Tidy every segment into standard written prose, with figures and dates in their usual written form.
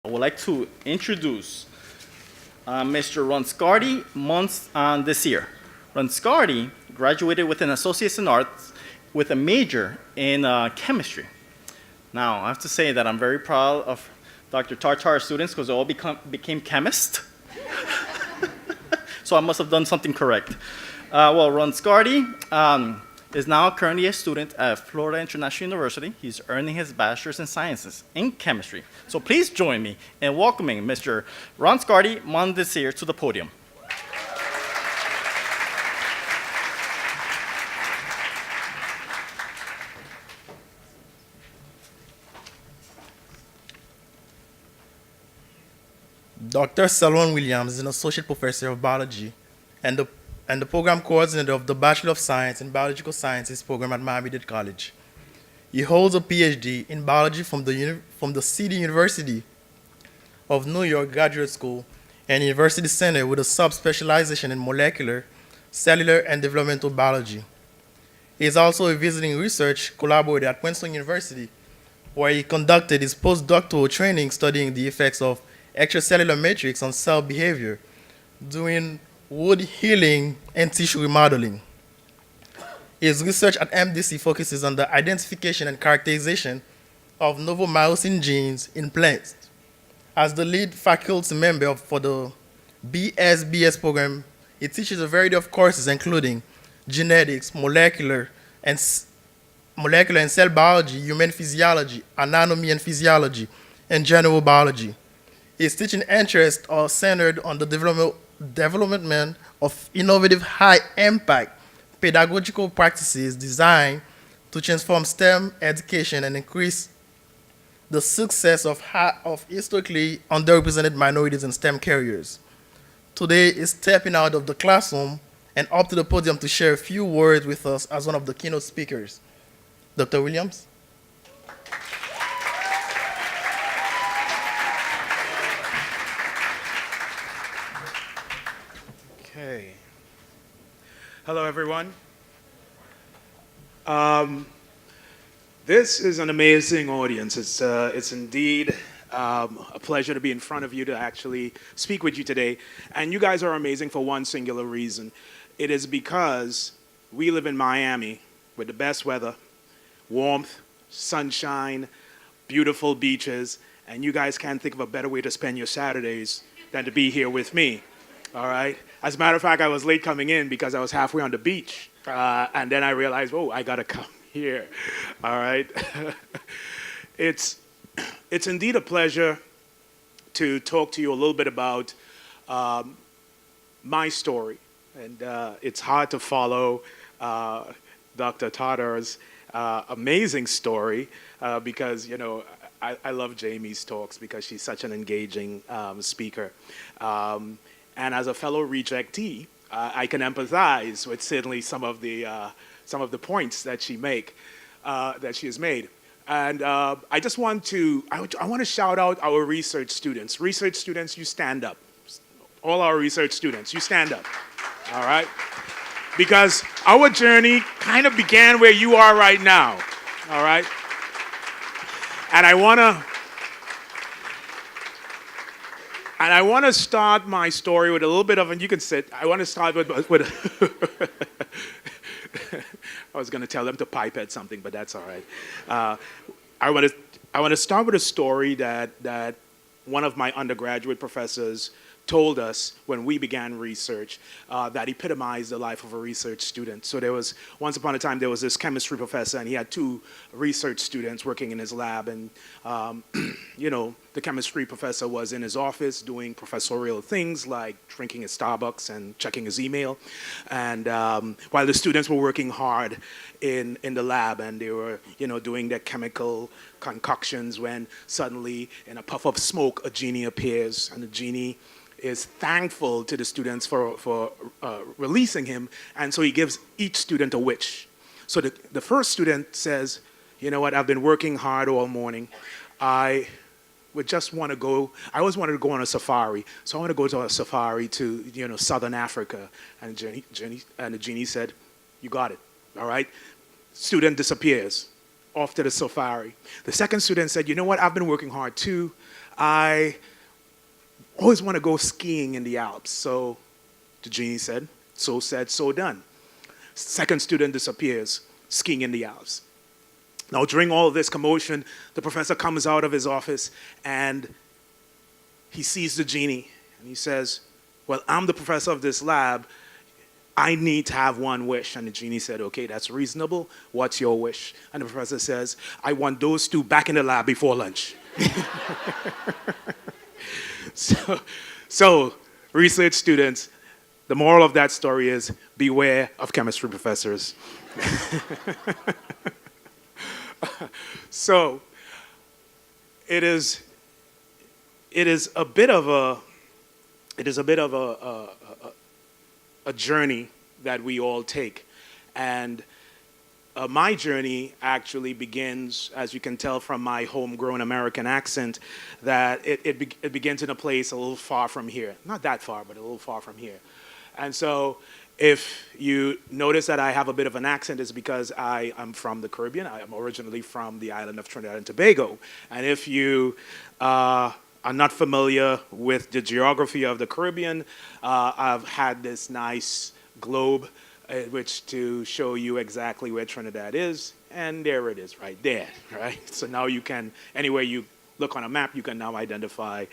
I would like to introduce Mr. Ron Scardy months this year. Ron Scardy graduated with an Associate's in Arts with a major in chemistry. Now, I have to say that I'm very proud of Dr. Tartar's students because they all became chemists. So I must have done something correct. Well, Ron Scardy is now currently a student at Florida International University. He's earning his bachelor's in sciences in chemistry. So please join me in welcoming Mr. Ron Scardy Mondesir to the podium. Dr. Selvian Williams is an associate professor of biology and the program coordinator of the Bachelor of Science in Biological Sciences program at Miami-Dade College. He holds a PhD in biology from the City University of New York Graduate School and University Center with a subspecialization in molecular, cellular, and developmental biology. He is also a visiting research collaborator at Princeton University, where he conducted his postdoctoral training studying the effects of extracellular matrix on cell behavior, doing wound healing and tissue remodeling. His research at MDC focuses on the identification and characterization of novel myosin genes in plants. As the lead faculty member for the BSBS program, he teaches a variety of courses including genetics, molecular and cell biology, human physiology, anatomy and physiology, and general biology. His teaching interests are centered on the development of innovative, high-impact pedagogical practices designed to transform STEM education and increase the success of historically underrepresented minorities in STEM careers. Today is stepping out of the classroom and up to the podium to share a few words with us as one of the keynote speakers. Dr. Williams? Okay. Hello, everyone. This is an amazing audience. It's indeed a pleasure to be in front of you to actually speak with you today. And you guys are amazing for one singular reason. It is because we live in Miami with the best weather, warmth, sunshine, beautiful beaches, and you guys can't think of a better way to spend your Saturdays than to be here with me. All right? As a matter of fact, I was late coming in because I was halfway on the beach. And then I realized, oh, I got to come here. All right? It's indeed a pleasure to talk to you a little bit about my story. And it's hard to follow Dr. Todder's amazing story because, you know, I love Jamie's talks because she's such an engaging speaker. And as a fellow rejectee, I can empathize with certainly some of the points that she has made. And I just want to shout out our research students. Research students, you stand up. All our research students, you stand up. All right? Because our journey kind of began where you are right now. All right? And I want to start my story with a little bit of, and you can sit. I want to start with I was going to tell them to pipette something, but that's all right. I want to start with a story that one of my undergraduate professors told us when we began research that epitomized the life of a research student. So there was, once upon a time, there was this chemistry professor, and he had two research students working in his lab. And, you know, the chemistry professor was in his office doing professorial things like drinking his Starbucks and checking his email. And while the students were working hard in the lab, and they were, you know, doing their chemical concoctions, when suddenly, in a puff of smoke, a genie appears, and the genie is thankful to the students for releasing him, and so he gives each student a wish. So the first student says, you know what, I've been working hard all morning. I always wanted to go on a safari, so I want to go to a safari to, you know, southern Africa. And the genie said, you got it, all right? Student disappears off to the safari. The second student said, you know what, I've been working hard too. I always want to go skiing in the Alps. So the genie said, so done. Second student disappears, skiing in the Alps. Now, during all this commotion, the professor comes out of his office and he sees the genie and he says, well, I'm the professor of this lab. I need to have one wish. And the genie said, okay, that's reasonable. What's your wish? And the professor says, I want those two back in the lab before lunch. So, research students, the moral of that story is beware of chemistry professors. So, it is a bit of a journey that we all take, and my journey actually begins, as you can tell from my homegrown American accent, that it begins in a place a little far from here. Not that far, but a little far from here. And so if you notice that I have a bit of an accent, it's because I am from the Caribbean. I am originally from the island of Trinidad and Tobago. And if you are not familiar with the geography of the Caribbean, I've had this nice globe which to show you exactly where Trinidad is, and there it is right there, right? So now you can, anywhere you look on a map, you can now identify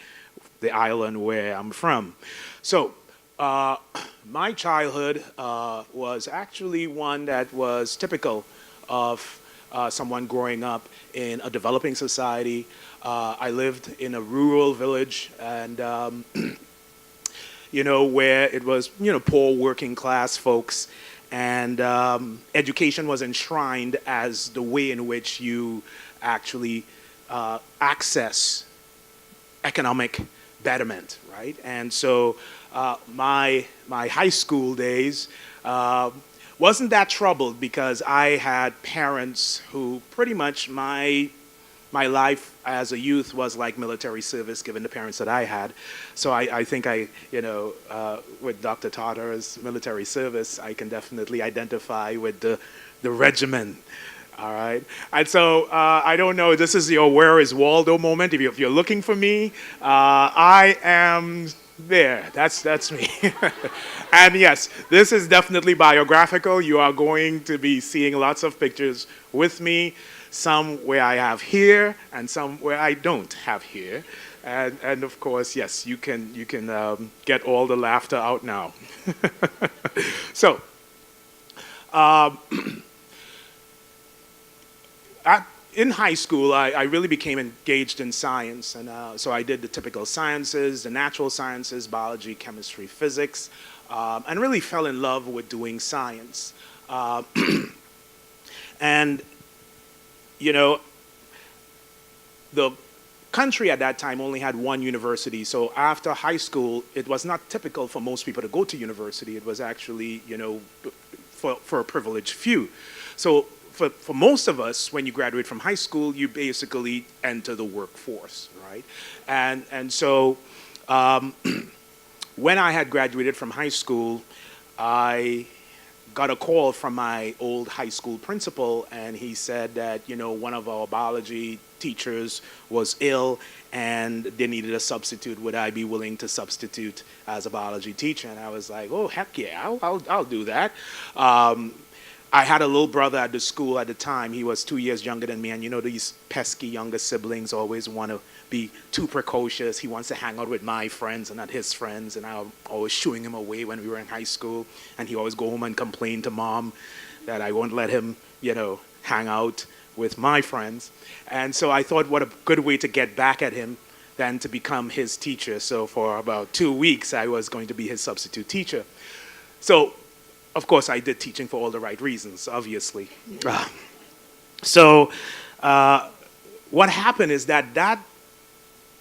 the island where I'm from. So my childhood was actually one that was typical of someone growing up in a developing society. I lived in a rural village, and where it was, poor working class folks, and education was enshrined as the way in which you actually access economic betterment, right? And so my high school days wasn't that troubled because I had parents who pretty much my life as a youth was like military service, given the parents that I had. So I think with Dr. Totter's military service, I can definitely identify with the regimen. All right. And so I don't know, this is your Where is Waldo moment. If you're looking for me, I am there. That's me. And yes, this is definitely biographical. You are going to be seeing lots of pictures with me. Some where I have here, and some where I don't have here, and of course, yes, you can get all the laughter out now. So, in high school, I really became engaged in science, and so I did the typical sciences, the natural sciences, biology, chemistry, physics, and really fell in love with doing science, and the country at that time only had one university. So after high school, it was not typical for most people to go to university. It was actually, for a privileged few. So for most of us, when you graduate from high school, you basically enter the workforce, right? And so when I had graduated from high school, I got a call from my old high school principal, and he said that, one of our biology teachers was ill and they needed a substitute. Would I be willing to substitute as a biology teacher? And I was like, oh, heck yeah, I'll do that. I had a little brother at the school at the time. He was 2 years younger than me, and these pesky younger siblings always want to be too precocious. He wants to hang out with my friends and not his friends, and I was always shooing him away when we were in high school, and he always go home and complain to mom that I won't let him, hang out with my friends. And so I thought, what a good way to get back at him than to become his teacher. So for about 2 weeks, I was going to be his substitute teacher. So of course, I did teaching for all the right reasons, obviously. So what happened is that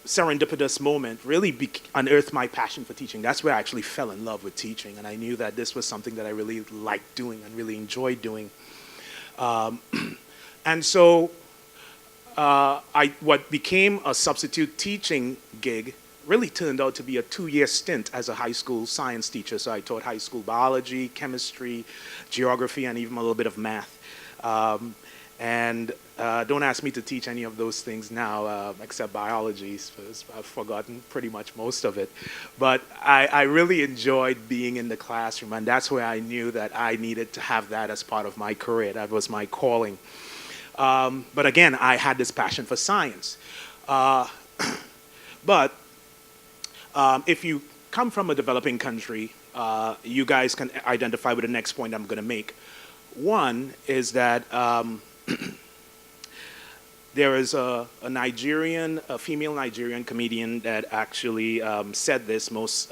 serendipitous moment really unearthed my passion for teaching. That's where I actually fell in love with teaching, and I knew that this was something that I really liked doing and really enjoyed doing. And so what became a substitute teaching gig really turned out to be a 2-year stint as a high school science teacher. So I taught high school biology, chemistry, geography, and even a little bit of math. And don't ask me to teach any of those things now, except biology, because I've forgotten pretty much most of it. But I really enjoyed being in the classroom, and that's where I knew that I needed to have that as part of my career. That was my calling. But again, I had this passion for science. But if you come from a developing country, you guys can identify with the next point I'm going to make. One is that there is a female Nigerian comedian that actually said this most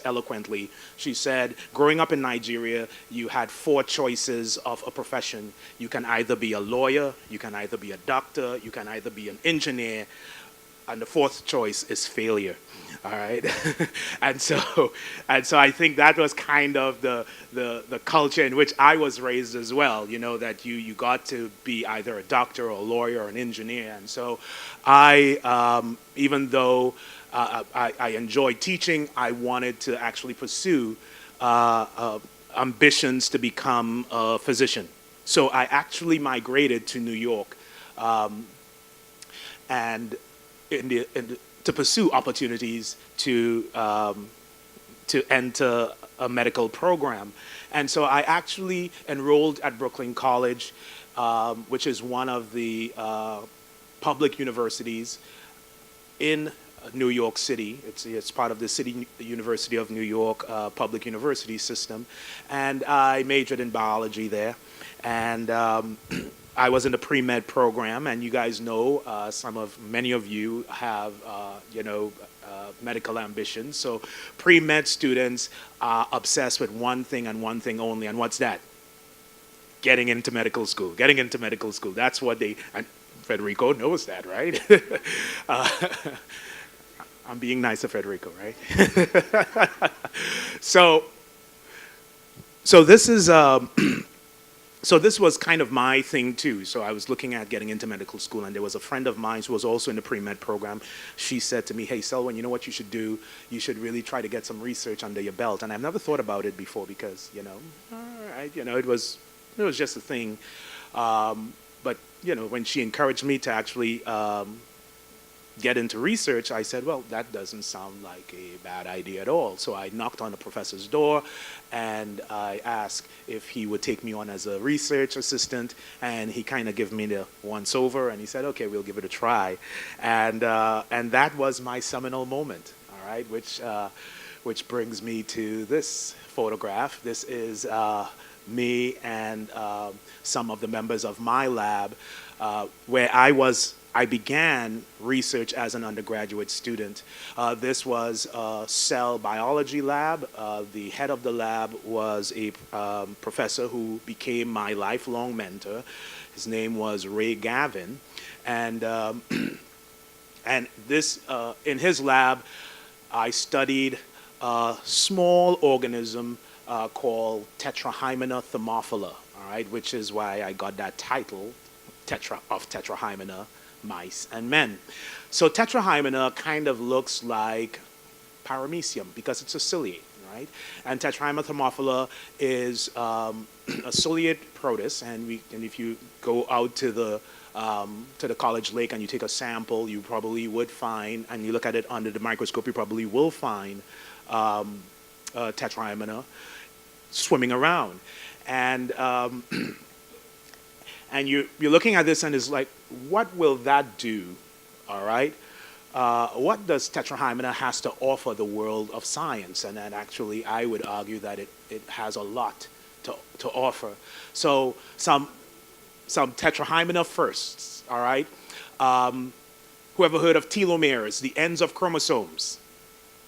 eloquently. She said, growing up in Nigeria, you had 4 choices of a profession. You can either be a lawyer, you can either be a doctor, you can either be an engineer, and the 4th choice is failure. All right, and so I think that was kind of the culture in which I was raised as well. You know, that you got to be either a doctor or a lawyer or an engineer. And so I, even though I enjoyed teaching, I wanted to actually pursue ambitions to become a physician. So I actually migrated to New York, and to pursue opportunities to enter a medical program. And so I actually enrolled at Brooklyn College, which is one of the public universities in New York City. It's part of the University of New York public university system. And I majored in biology there. And I was in the pre-med program, and you guys know many of you have medical ambitions. So pre-med students are obsessed with one thing and one thing only, and what's that? Getting into medical school. Getting into medical school. That's what and Federico knows that, right? I'm being nice to Federico, right? So this is. So this was kind of my thing too. So I was looking at getting into medical school, and there was a friend of mine who was also in the pre-med program. She said to me, hey, Selwyn, you know what you should do? You should really try to get some research under your belt. And I've never thought about it before because, it was just a thing. But, when she encouraged me to actually get into research, I said, well, that doesn't sound like a bad idea at all. So I knocked on the professor's door, and I asked if he would take me on as a research assistant, and he kind of gave me the once over, and he said, okay, we'll give it a try. And that was my seminal moment, all right, which brings me to this photograph. This is me and some of the members of my lab, where I began research as an undergraduate student. This was a cell biology lab. The head of the lab was a professor who became my lifelong mentor. His name was Gavin. And this, in his lab, I studied a small organism called Tetrahymena thermophila, all right, which is why I got that title, Tetrahymena, mice and men. So Tetrahymena kind of looks like paramecium because it's a ciliate, right? And Tetrahymena thermophila is a ciliate protist, and if you go out to the college lake and you take a sample, you probably would find, and you look at it under the microscope, you probably will find Tetrahymena swimming around. And and you're looking at this and it's like, what will that do, all right? What does Tetrahymena has to offer the world of science? And then actually, I would argue that it has a lot to offer. So some Tetrahymena firsts, all right? Who ever heard of telomeres, the ends of chromosomes?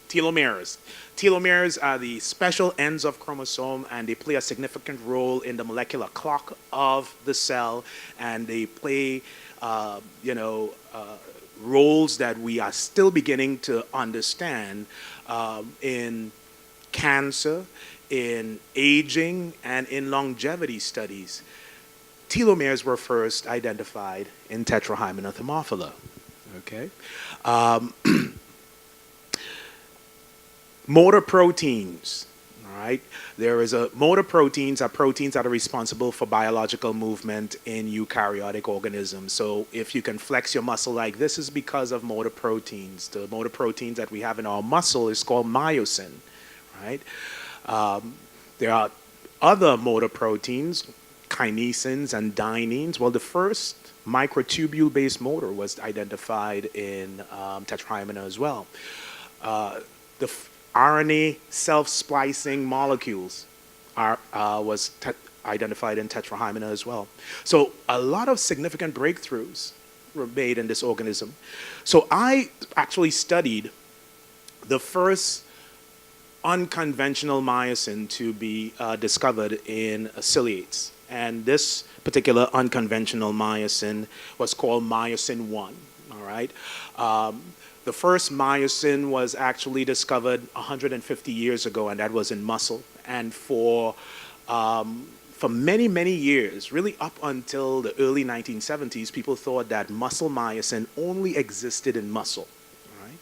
Telomeres. Telomeres are the special ends of chromosome, and they play a significant role in the molecular clock of the cell, and they play, roles that we are still beginning to understand in cancer, in aging, and in longevity studies. Telomeres were first identified in Tetrahymena thermophila. Okay. Motor proteins, all All right. There is a motor proteins are proteins that are responsible for biological movement in eukaryotic organisms. So if you can flex your muscle like this, is because of motor proteins. The motor proteins that we have in our muscle is called myosin, right? There are other motor proteins, kinesins and dyneins. Well, the first microtubule-based motor was identified in Tetrahymena as well. The RNA self-splicing molecules was identified in Tetrahymena as well. So a lot of significant breakthroughs were made in this organism. So I actually studied the first unconventional myosin to be discovered in ciliates. And this particular unconventional myosin was called myosin 1, all right? The first myosin was actually discovered 150 years ago, and that was in muscle. And for many, many years, really up until the early 1970s, people thought that muscle myosin only existed in muscle. Right?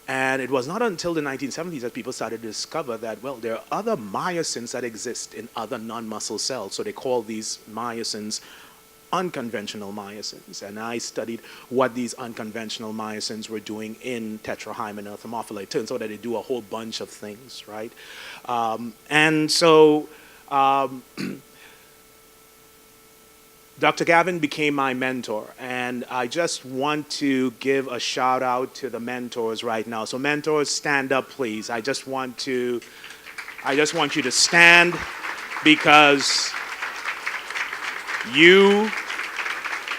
And it was not until the 1970s that people started to discover that, well, there are other myosins that exist in other non-muscle cells. So they call these myosins unconventional myosins. And I studied what these unconventional myosins were doing in Tetrahymena thermophila. It turns out that they do a whole bunch of things, right? And so Dr. Gavin became my mentor, and I just want to give a shout out to the mentors right now. So mentors, stand up, please. I just want you to stand, because you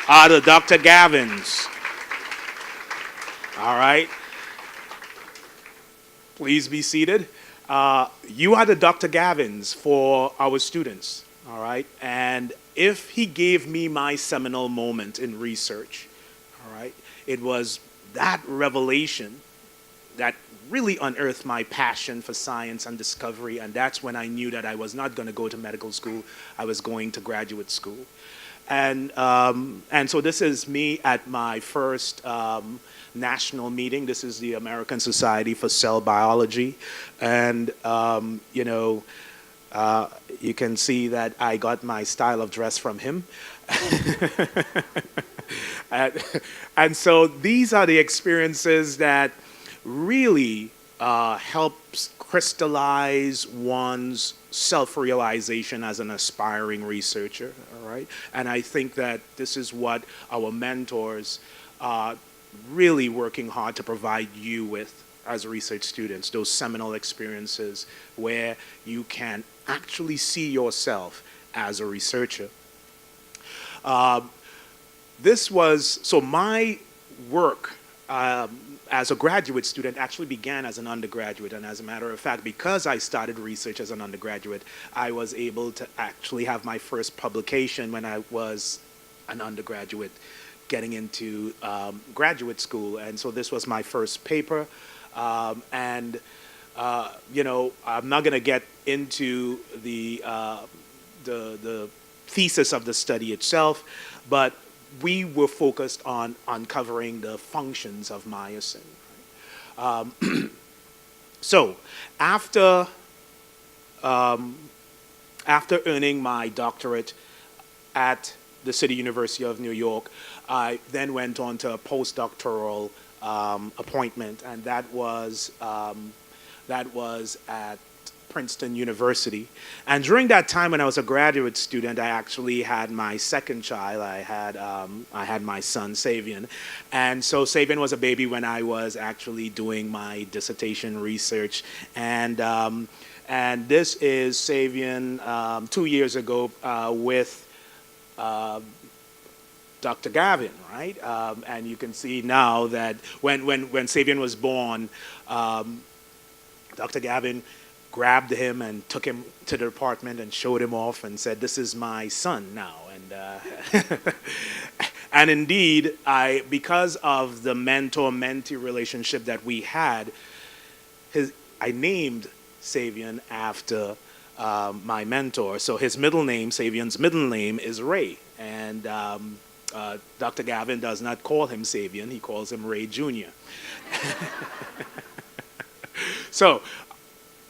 are the Dr. Gavins. All right? Please be seated. You are the Dr. Gavins for our students. All right? And if he gave me my seminal moment in research, all right, it was that revelation that really unearthed my passion for science and discovery, and that's when I knew that I was not going to go to medical school. I was going to graduate school. And so this is me at my first national meeting. This is the American Society for Cell Biology. And, you can see that I got my style of dress from him. and so these are the experiences that really helps crystallize one's self-realization as an aspiring researcher, all right? And I think that this is what our mentors are really working hard to provide you with as research students, those seminal experiences where you can actually see yourself as a researcher. So my work as a graduate student actually began as an undergraduate, and as a matter of fact, because I started research as an undergraduate, I was able to actually have my first publication when I was an undergraduate getting into graduate school. And so this was my first paper. I'm not going to get into the thesis of the study itself, but we were focused on uncovering the functions of myosin. So after earning my doctorate at the City University of New York, I then went on to a postdoctoral appointment, and that was at Princeton University. And during that time when I was a graduate student, I actually had my second child. I had my son, Selvian. And so Selvian was a baby when I was actually doing my dissertation research. And this is Selvian 2 years ago with Dr. Gavin, right? And you can see now that when Selvian was born, Dr. Gavin grabbed him and took him to the department and showed him off and said, "This is my son now." And and indeed, because of the mentor-mentee relationship that we had, I named Selvian after my mentor. So his middle name, Selvian's middle name, is Ray, and Dr. Gavin does not call him Selvian; he calls him Ray Jr. So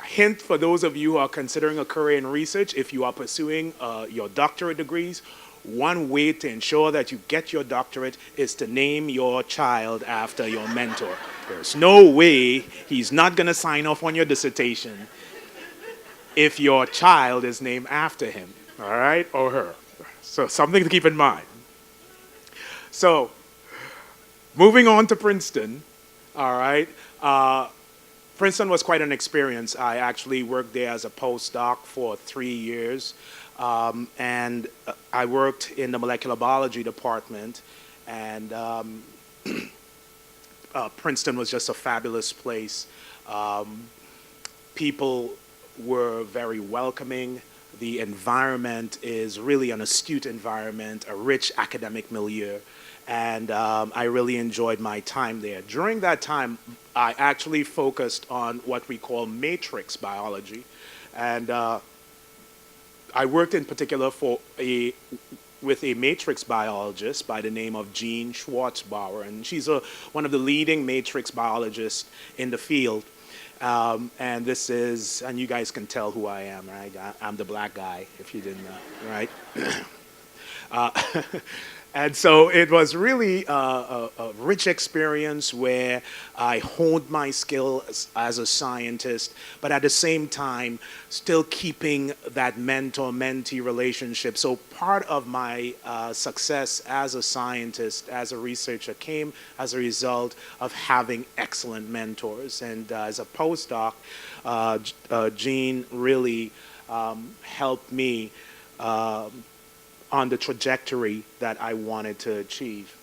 hint for those of you who are considering a career in research, if you are pursuing your doctorate degrees, one way to ensure that you get your doctorate is to name your child after your mentor. There's no way he's not going to sign off on your dissertation if your child is named after him, all right, or her. So something to keep in mind. So moving on to Princeton, all right. Princeton was quite an experience. I actually worked there as a postdoc for 3 years. And I worked in the molecular biology department, and Princeton was just a fabulous place. People were very welcoming. The environment is really an astute environment, a rich academic milieu, and I really enjoyed my time there. During that time, I actually focused on what we call matrix biology, and I worked in particular with a matrix biologist by the name of Jean Schwartzbauer, and she's one of the leading matrix biologists in the field. And this is, and you guys can tell who I am, right? I'm the black guy, if you didn't know, right? And so it was really a rich experience where I honed my skills as a scientist, but at the same time, still keeping that mentor-mentee relationship. So part of my success as a scientist, as a researcher, came as a result of having excellent mentors. And as a postdoc, Jean really helped me on the trajectory that I wanted to achieve.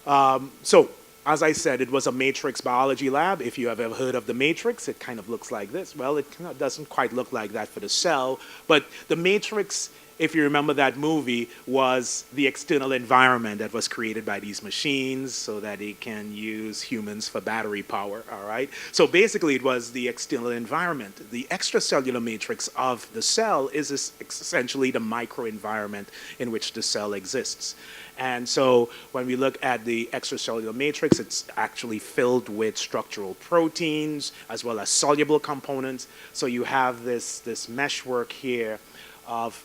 So, as I said, it was a matrix biology lab. If you have ever heard of the matrix, it kind of looks like this. Well, it doesn't quite look like that for the cell, but the matrix, if you remember that movie, was the external environment that was created by these machines so that they can use humans for battery power, all right? So basically it was the external environment. The extracellular matrix of the cell is essentially the microenvironment in which the cell exists. And so when we look at the extracellular matrix, it's actually filled with structural proteins as well as soluble components. So you have this meshwork here of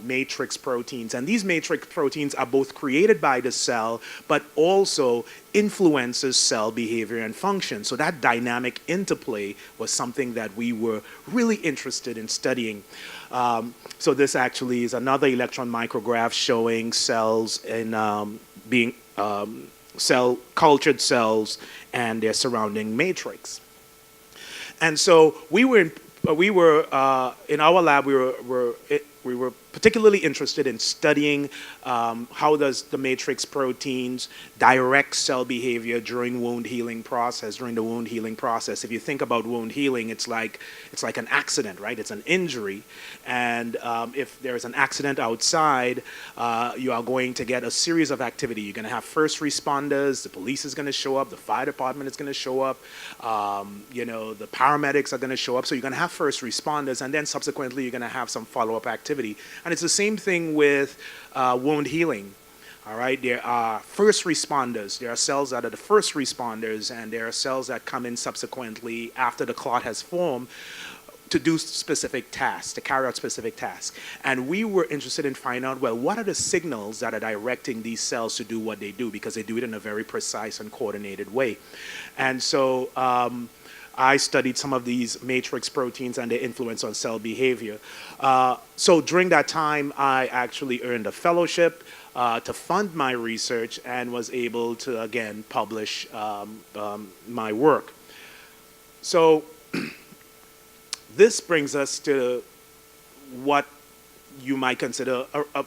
matrix proteins. And these matrix proteins are both created by the cell, but also influences cell behavior and function. So that dynamic interplay was something that we were really interested in studying. So this actually is another electron micrograph showing cells in being cultured cells and their surrounding matrix. And so we were in our lab, we were particularly interested in studying how does the matrix proteins direct cell behavior during the wound healing process. If you think about wound healing, it's like an accident, right? It's an injury. And if there's an accident outside, you are going to get a series of activity. You're going to have first responders, the police is going to show up, the fire department is going to show up, the paramedics are going to show up. So you're going to have first responders, and then subsequently you're going to have some follow-up activity. And it's the same thing with wound healing. All right, there are first responders. There are cells that are the first responders, and there are cells that come in subsequently after the clot has formed to do specific tasks, to carry out specific tasks. And we were interested in finding out, well, what are the signals that are directing these cells to do what they do, because they do it in a very precise and coordinated way. And so I studied some of these matrix proteins and their influence on cell behavior. So during that time, I actually earned a fellowship to fund my research and was able to, again, publish my work. So this brings us to what you might consider a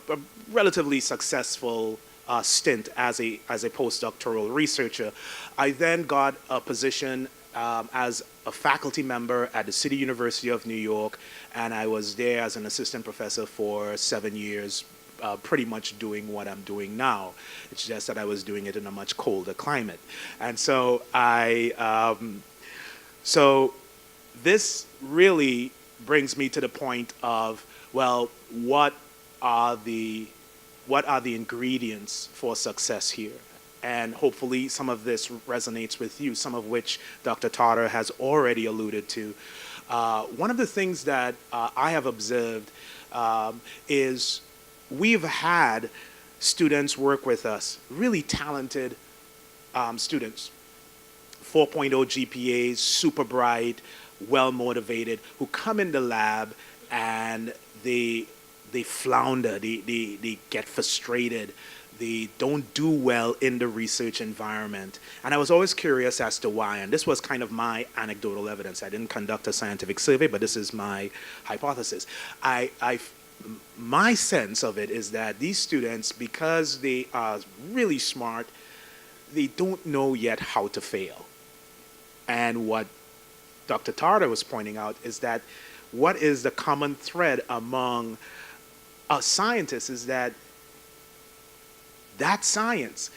relatively successful stint as a postdoctoral researcher. I then got a position as a faculty member at the City University of New York, and I was there as an assistant professor for 7 years, pretty much doing what I'm doing now. It's just that I was doing it in a much colder climate. And so so this really brings me to the point of, well, what are the ingredients for success here? And hopefully some of this resonates with you, some of which Dr. Totter has already alluded to. One of the things that I have observed is we've had students work with us, really talented students, 4.0 GPAs, super bright, well motivated, who come in the lab and they flounder, they get frustrated, they don't do well in the research environment. And I was always curious as to why, and this was kind of my anecdotal evidence. I didn't conduct a scientific survey, but this is my hypothesis. My sense of it is that these students, because they are really smart, they don't know yet how to fail. And what Dr. Tarter was pointing out is that what is the common thread among us scientists is that science,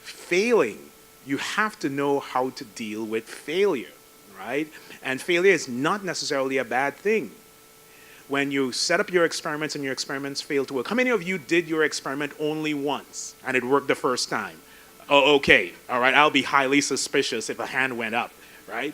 failing, you have to know how to deal with failure, right? And failure is not necessarily a bad thing. When you set up your experiments and your experiments fail to work, how many of you did your experiment only once and it worked the first time? Oh, okay, all right, I'll be highly suspicious if a hand went up, right?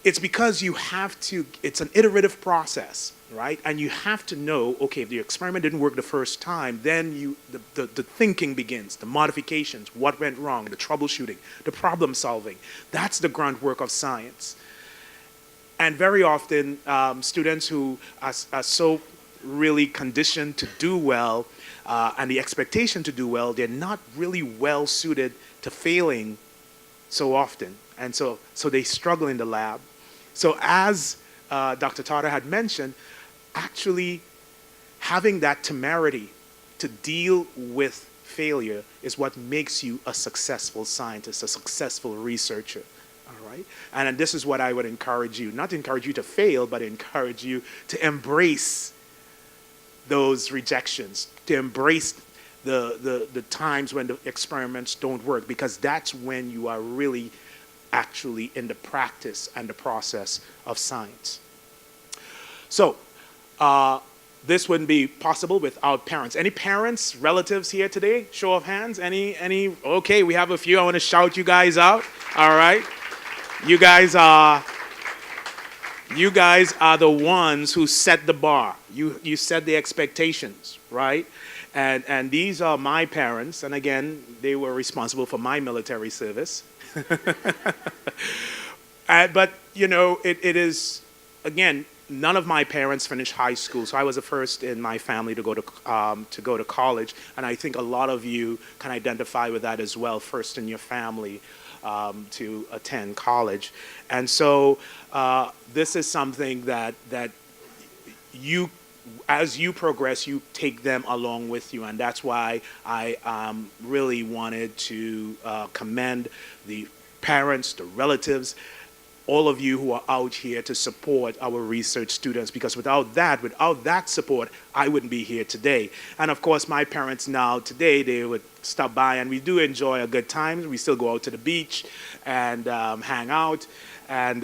It's because you have to, it's an iterative process, right? And you have to know, okay, if the experiment didn't work the first time, then the thinking begins, the modifications, what went wrong, the troubleshooting, the problem solving. That's the groundwork of science. And very often, students who are so really conditioned to do well, and the expectation to do well, they're not really well suited to failing so often. And so they struggle in the lab. So as Dr. Tarter had mentioned, actually having that temerity to deal with failure is what makes you a successful scientist, a successful researcher. All right? And this is what I would encourage you, not to encourage you to fail, but encourage you to embrace those rejections, to embrace the times when the experiments don't work, because that's when you are really actually in the practice and the process of science. So this wouldn't be possible without parents. Any parents, relatives here today? Show of hands. Any? Okay, we have a few. I want to shout you guys out. All right. You guys are the ones who set the bar. You set the expectations, right? And these are my parents, and again, they were responsible for my military service. But you know, it is, again, none of my parents finished high school, so I was the first in my family to go to college, and I think a lot of you can identify with that as well. First in your family to attend college, and so this is something that you, as you progress, you take them along with you, and that's why I really wanted to commend the parents, the relatives, all of you who are out here to support our research students, because without that support, I wouldn't be here today. And of course, my parents now today, they would stop by, and we do enjoy a good time. We still go out to the beach and hang out, and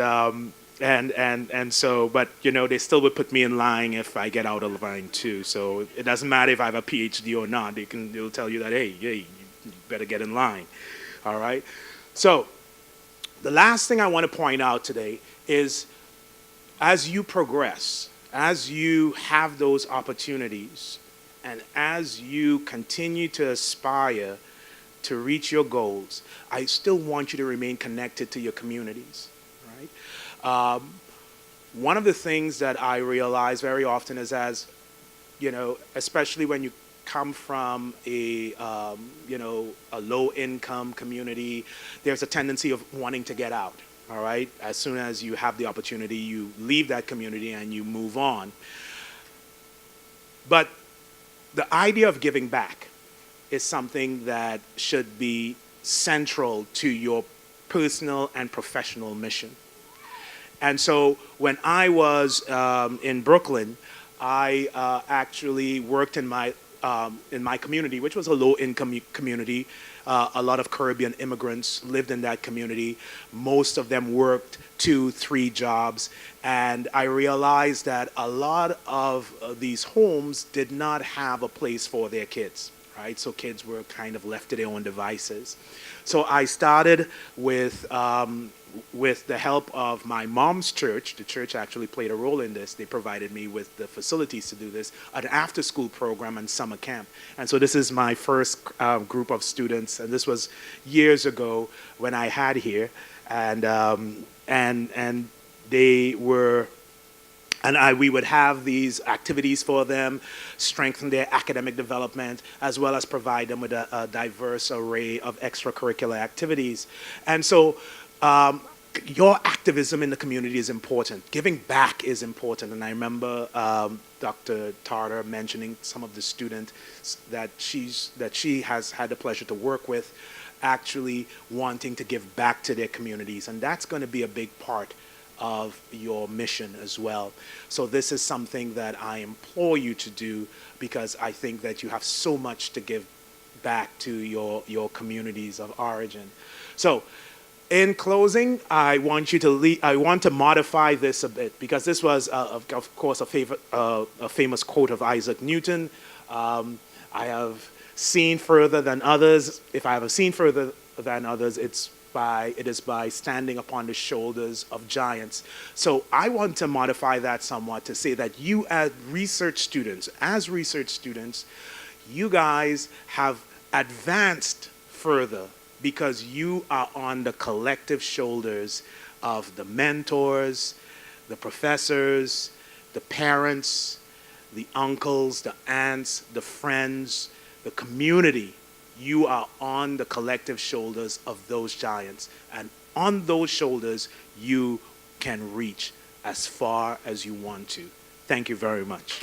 so, but you know, they still would put me in line if I get out of line too. So it doesn't matter if I have a PhD or not. They'll tell you that, hey, you better get in line. All right. So the last thing I want to point out today is, as you progress, as you have those opportunities, and as you continue to aspire to reach your goals, I still want you to remain connected to your communities. Right? One of the things that I realize very often is, as you know, especially when you come from a low-income community, there's a tendency of wanting to get out. All right, as soon as you have the opportunity, you leave that community and you move on. But the idea of giving back is something that should be central to your personal and professional mission. And so when I was in Brooklyn, I actually worked in my community, which was a low-income community. A lot of Caribbean immigrants lived in that community. Most of them worked 2-3 jobs. And I realized that a lot of these homes did not have a place for their kids, right? So kids were kind of left to their own devices. So I started with the help of my mom's church. The church actually played a role in this. They provided me with the facilities to do this, an after-school program and summer camp. And so this is my first group of students, and this was years ago when I had here, and they were. We would have these activities for them, strengthen their academic development, as well as provide them with a diverse array of extracurricular activities. And so your activism in the community is important. Giving back is important. And I remember Dr. Tarter mentioning some of the students that she has had the pleasure to work with, actually wanting to give back to their communities. And that's going to be a big part of your mission as well. So this is something that I implore you to do, because I think that you have so much to give back to your communities of origin. So in closing, I want to modify this a bit, because this was, of course, a famous quote of Isaac Newton. I have seen further than others. If I have seen further than others, it is by standing upon the shoulders of giants. So I want to modify that somewhat to say that you as research students, you guys have advanced further because you are on the collective shoulders of the mentors, the professors, the parents, the uncles, the aunts, the friends, the community. You are on the collective shoulders of those giants. And on those shoulders, you can reach as far as you want to. Thank you very much.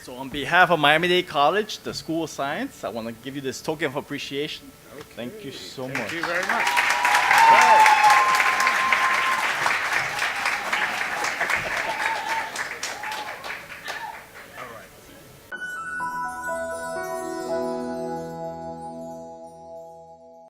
So on behalf of Miami-Dade College, the School of Science, I want to give you this token of appreciation. Thank you so much. Thank you very much.